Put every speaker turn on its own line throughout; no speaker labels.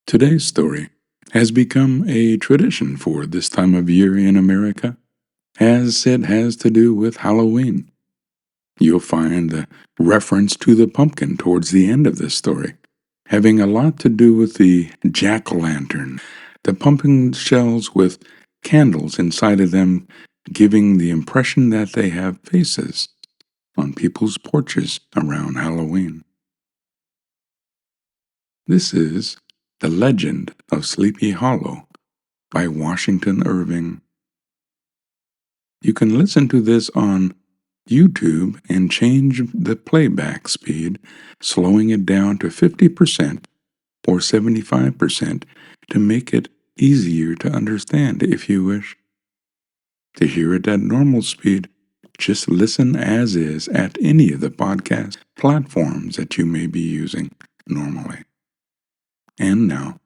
Today's story has become a tradition for this time of year in America, as it has to do with Halloween. You'll find the reference to the pumpkin towards the end of this story, having a lot to do with the jack-o'-lantern, the pumpkin shells with candles inside of them, giving the impression that they have faces on people's porches around Halloween. This is The Legend of Sleepy Hollow by Washington Irving. You can listen to this on YouTube and change the playback speed, slowing it down to 50% or 75% to make it easier to understand if you wish. To hear it at normal speed, just listen as is at any of the podcast platforms that you may be using normally. And now,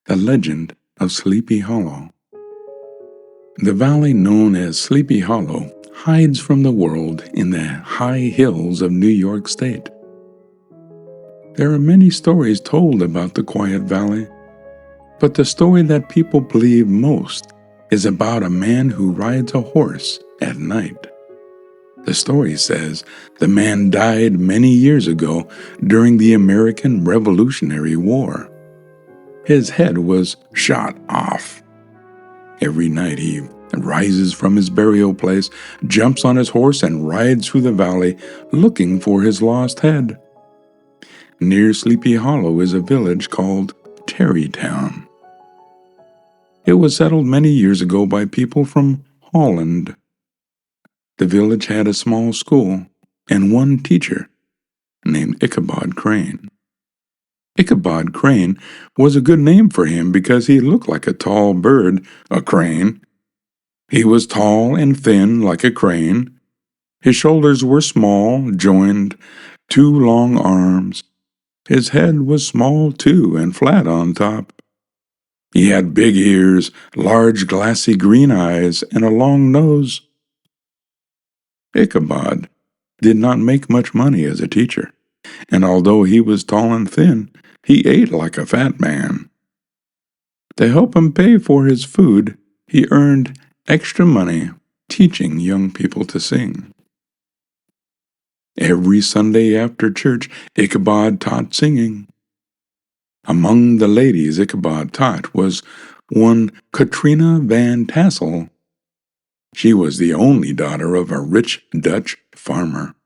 The Legend of Sleepy Hollow. The valley known as Sleepy Hollow hides from the world in the high hills of New York State. There are many stories told about the quiet valley, but the story that people believe most is about a man who rides a horse at night. The story says the man died many years ago during the American Revolutionary War. His head was shot off. Every night he rises from his burial place, jumps on his horse, and rides through the valley looking for his lost head. Near Sleepy Hollow is a village called Tarry Town. It was settled many years ago by people from Holland. The village had a small school and one teacher named Ichabod Crane. Ichabod Crane was a good name for him because he looked like a tall bird, a crane. He was tall and thin like a crane. His shoulders were small, joined, 2 long arms. His head was small too and flat on top. He had big ears, large glassy green eyes, and a long nose. Ichabod did not make much money as a teacher, and although he was tall and thin, he ate like a fat man. To help him pay for his food, he earned extra money teaching young people to sing. Every Sunday after church, Ichabod taught singing. Among the ladies Ichabod taught was one Katrina Van Tassel. She was the only daughter of a rich Dutch farmer.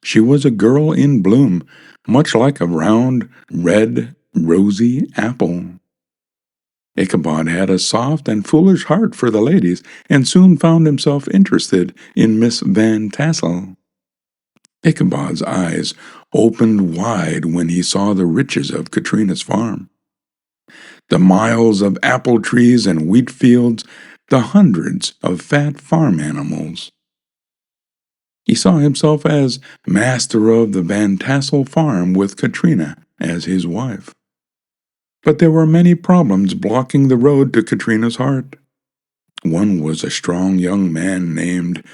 She was a girl in bloom, much like a round, red, rosy apple. Ichabod had a soft and foolish heart for the ladies, and soon found himself interested in Miss Van Tassel. Ichabod's eyes opened wide when he saw the riches of Katrina's farm. The miles of apple trees and wheat fields, the hundreds of fat farm animals. He saw himself as master of the Van Tassel farm with Katrina as his wife. But there were many problems blocking the road to Katrina's heart. One was a strong young man named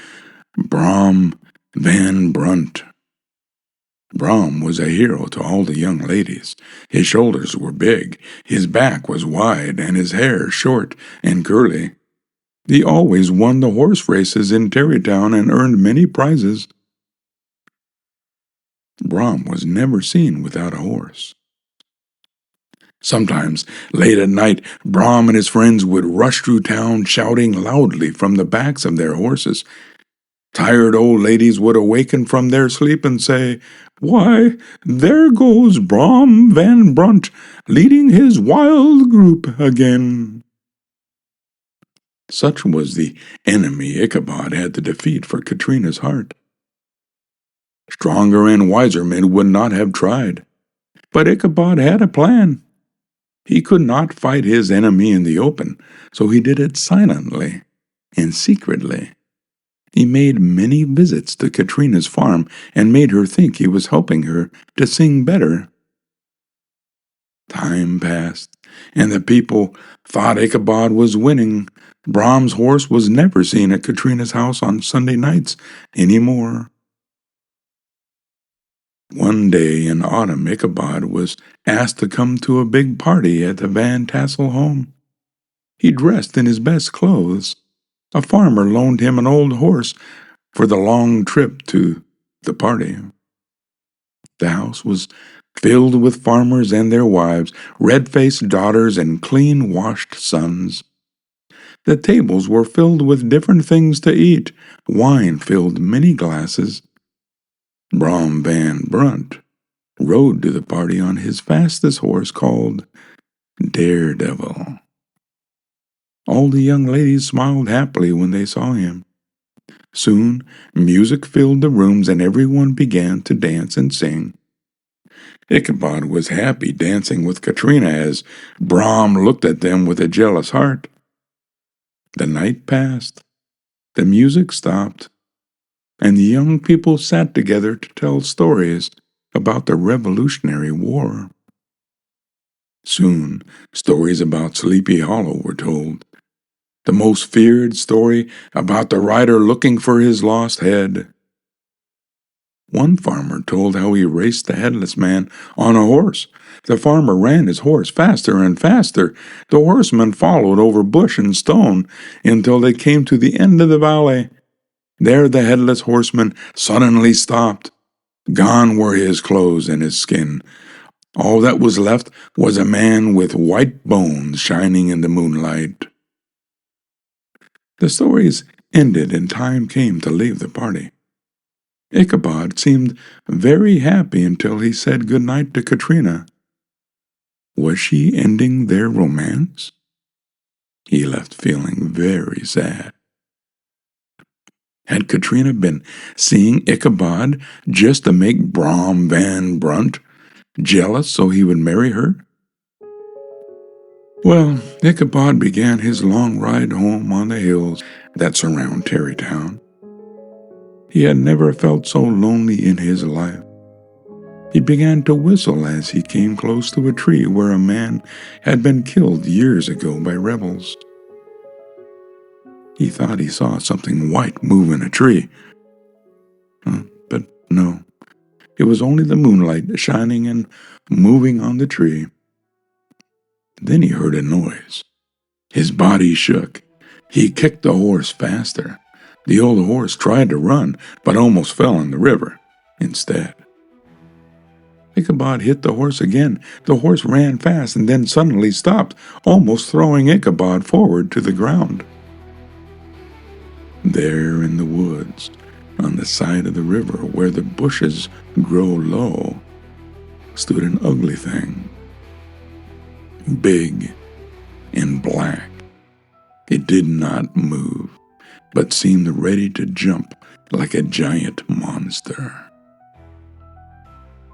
Brom Van Brunt. Brom was a hero to all the young ladies. His shoulders were big, his back was wide, and his hair short and curly. He always won the horse races in Tarry Town and earned many prizes. Brom was never seen without a horse. Sometimes, late at night, Brom and his friends would rush through town shouting loudly from the backs of their horses. Tired old ladies would awaken from their sleep and say, "Why, there goes Brom Van Brunt, leading his wild group again." Such was the enemy Ichabod had to defeat for Katrina's heart. Stronger and wiser men would not have tried, but Ichabod had a plan. He could not fight his enemy in the open, so he did it silently and secretly. He made many visits to Katrina's farm and made her think he was helping her to sing better. Time passed, and the people thought Ichabod was winning. Brom's horse was never seen at Katrina's house on Sunday nights anymore. One day in autumn, Ichabod was asked to come to a big party at the Van Tassel home. He dressed in his best clothes. A farmer loaned him an old horse for the long trip to the party. The house was filled with farmers and their wives, red-faced daughters and clean-washed sons. The tables were filled with different things to eat. Wine filled many glasses. Brom Van Brunt rode to the party on his fastest horse called Daredevil. All the young ladies smiled happily when they saw him. Soon, music filled the rooms and everyone began to dance and sing. Ichabod was happy dancing with Katrina as Brom looked at them with a jealous heart. The night passed, the music stopped, and the young people sat together to tell stories about the Revolutionary War. Soon, stories about Sleepy Hollow were told. The most feared story about the rider looking for his lost head. One farmer told how he raced the headless man on a horse. The farmer ran his horse faster and faster. The horseman followed over bush and stone until they came to the end of the valley. There the headless horseman suddenly stopped. Gone were his clothes and his skin. All that was left was a man with white bones shining in the moonlight. The stories ended and time came to leave the party. Ichabod seemed very happy until he said good night to Katrina. Was she ending their romance? He left feeling very sad. Had Katrina been seeing Ichabod just to make Brom Van Brunt jealous so he would marry her? Well, Ichabod began his long ride home on the hills that surround Tarry Town. He had never felt so lonely in his life. He began to whistle as he came close to a tree where a man had been killed years ago by rebels. He thought he saw something white move in a tree. But no, it was only the moonlight shining and moving on the tree. Then he heard a noise. His body shook. He kicked the horse faster. The old horse tried to run, but almost fell in the river instead. Ichabod hit the horse again. The horse ran fast and then suddenly stopped, almost throwing Ichabod forward to the ground. There in the woods, on the side of the river where the bushes grow low, stood an ugly thing. Big and black. It did not move, but seemed ready to jump like a giant monster.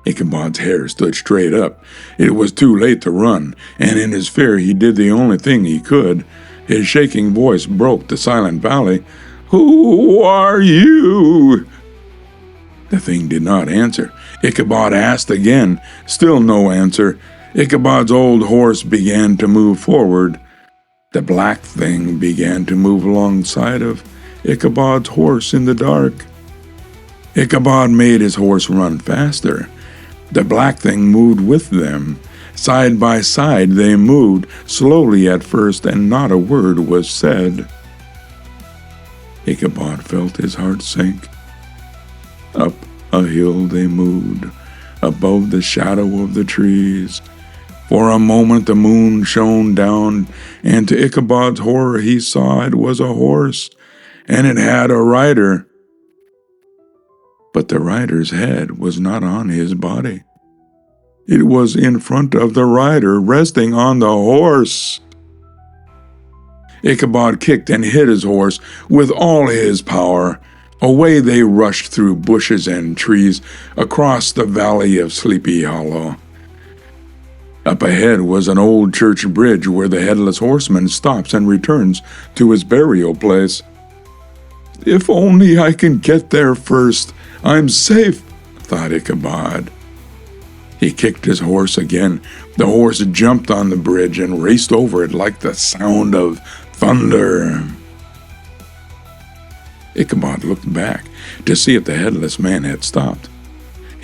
Ichabod's hair stood straight up. It was too late to run, and in his fear he did the only thing he could. His shaking voice broke the silent valley. "Who are you?" The thing did not answer. Ichabod asked again. Still no answer. Ichabod's old horse began to move forward. The black thing began to move alongside of Ichabod's horse in the dark. Ichabod made his horse run faster. The black thing moved with them. Side by side they moved, slowly at first, and not a word was said. Ichabod felt his heart sink. Up a hill they moved, above the shadow of the trees. For a moment the moon shone down, and to Ichabod's horror he saw it was a horse, and it had a rider. But the rider's head was not on his body. It was in front of the rider, resting on the horse. Ichabod kicked and hit his horse with all his power. Away they rushed through bushes and trees, across the valley of Sleepy Hollow. Up ahead was an old church bridge where the headless horseman stops and returns to his burial place. "If only I can get there first, I'm safe," thought Ichabod. He kicked his horse again. The horse jumped on the bridge and raced over it like the sound of thunder. Ichabod looked back to see if the headless man had stopped.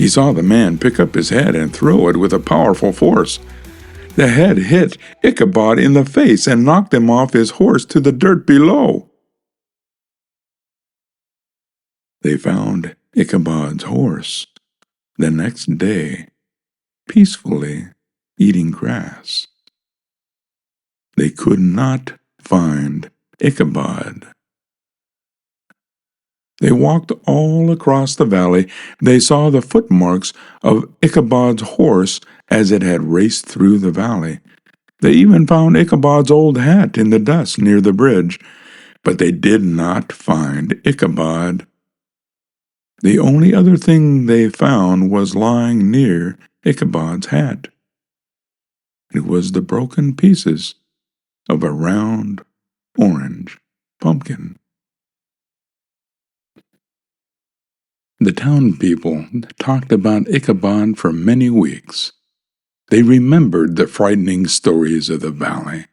He saw the man pick up his head and throw it with a powerful force. The head hit Ichabod in the face and knocked him off his horse to the dirt below. They found Ichabod's horse the next day, peacefully eating grass. They could not find Ichabod. They walked all across the valley. They saw the footmarks of Ichabod's horse as it had raced through the valley. They even found Ichabod's old hat in the dust near the bridge, but they did not find Ichabod. The only other thing they found was lying near Ichabod's hat. It was the broken pieces of a round orange pumpkin. The town people talked about Ichabod for many weeks. They remembered the frightening stories of the valley,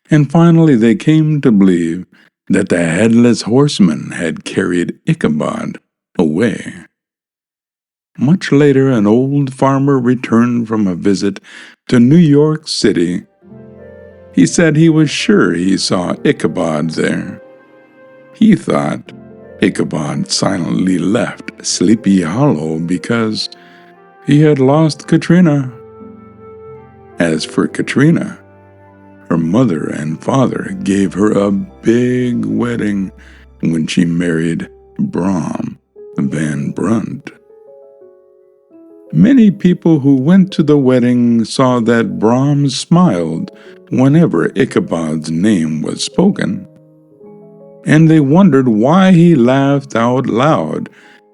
and finally they came to believe that the headless horseman had carried Ichabod away. Much later, an old farmer returned from a visit to New York City. He said he was sure he saw Ichabod there. He thought Ichabod silently left Sleepy Hollow because he had lost Katrina. As for Katrina, her mother and father gave her a big wedding when she married Brom Van Brunt. Many people who went to the wedding saw that Brom smiled whenever Ichabod's name was spoken, and they wondered why he laughed out loud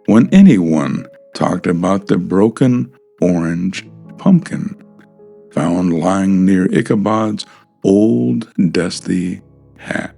when anyone talked about the broken orange pumpkin found lying near Ichabod's old dusty hat.